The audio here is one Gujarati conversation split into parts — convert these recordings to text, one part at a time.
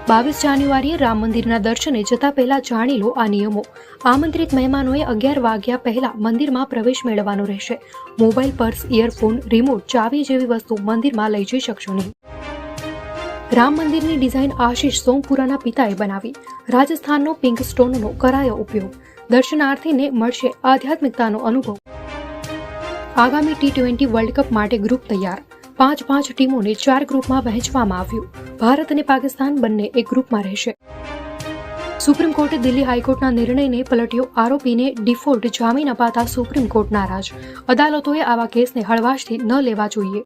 22 જાન્યુઆરીએ રામ મંદિરના દર્શને જતા પહેલા જાણી લો આ નિયમો. આમંત્રિત મહેમાનોએ 11 વાગ્યા પહેલા મંદિરમાં પ્રવેશ મેળવવાનો રહેશે. મોબાઈલ, પર્સ, ઇયરફોન, રિમોટ, ચાવી જેવી વસ્તુ મંદિરમાં લઈ જઈ શકશો નહીં. રામ મંદિરની ડિઝાઇન આશીષ સોમપુરાના પિતાએ બનાવી. રાજસ્થાનનો પિંક સ્ટોનનો કરાયો ઉપયોગ. દર્શનાર્થીને મળશે આધ્યાત્મિકતાનો અનુભવ. આગામી T20 વર્લ્ડ કપ માટે ગ્રુપ તૈયાર. 5 ટીમોને 4 ગ્રુપમાં વહેંચવામાં આવ્યું. ભારત અને પાકિસ્તાન બંને એક ગ્રુપમાં રહેશે. સુપ્રીમ કોર્ટે દિલ્હી હાઈકોર્ટના નિર્ણયને પલટ્યો. આરોપીને ડિફોલ્ટ જામીન અપાતા સુપ્રીમ કોર્ટ નારાજ. અદાલતોએ આવા કેસને હળવાશથી ન લેવા જોઈએ.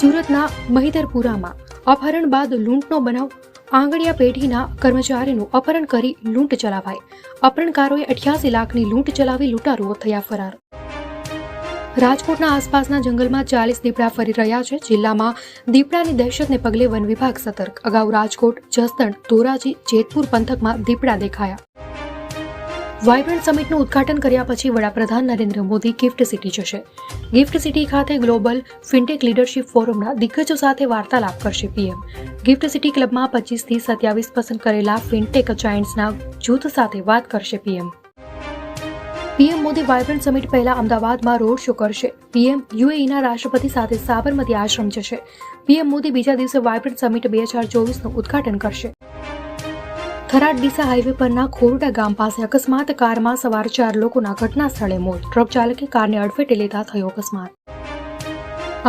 સુરતના મહિદરપુરામાં અપહરણ બાદ લૂંટનો બનાવ. આંગણિયા પેઢીના કર્મચારીનું અપહરણ કરી લૂંટ ચલાવાઈ. અપહરણકારોએ 88 લાખની લૂંટ ચલાવી લૂંટારુઓ થયા ફરાર. રાજકોટના આસપાસના જંગલમાં 40 દીપડા ફરી રહ્યા છે. જિલ્લામાં દીપડાની દહેશતને પગલે વન વિભાગ સતર્ક. અગાઉ રાજકોટ, જસદણ, ધોરાજી, જેતપુર પંથકમાં દીપડા દેખાયા. વાઇબ્રન્ટ સમિટનું ઉદ્ઘાટન કર્યા પછી વડાપ્રધાન નરેન્દ્ર મોદી ગિફ્ટ સિટી જશે. ગિફ્ટ સિટી ખાતે ગ્લોબલ ફિનટેક લીડરશિપ ફોરમના દિગ્ગજો સાથે વાર્તાલાપ કરશે પીએમ. ગિફ્ટ સિટી ક્લબમાં 25 થી 27 પસંદ કરેલા ફિનટેક જાયન્ટ્સના જૂથ સાથે વાત કરશે PM. PM Modi vibrant summit પહેલા અમદાવાદમાં રોડ શો કરશે. પીએમ યુએઈના રાષ્ટ્રપતિ સાથે સાબરમતી આશ્રમ જશે. પીએમ મોદી બીજા દિવસે વાઇબ્રન્ટ સમિટ 2024નું ઉદ્ઘાટન કરશે. થરાદ ડીસા હાઈવે પરના ખોરડા ગામ પાસે અકસ્માત. કારમાં સવાર 4 લોકોના ઘટના સ્થળે મોત. ટ્રક ચાલકે કારને અડફેટે લેતા થયો અકસ્માત.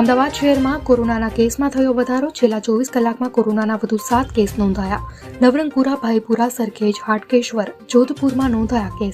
અમદાવાદ શહેરમાં કોરોનાના કેસમાં થયો વધારો. છેલ્લા 24 કલાકમાં કોરોનાના વધુ 7 કેસ નોંધાયા. નવરંગપુરા, ભાઈપુરા, સરખેજ, હાટકેશ્વર, જોધપુરમાં નોંધાયા કેસ.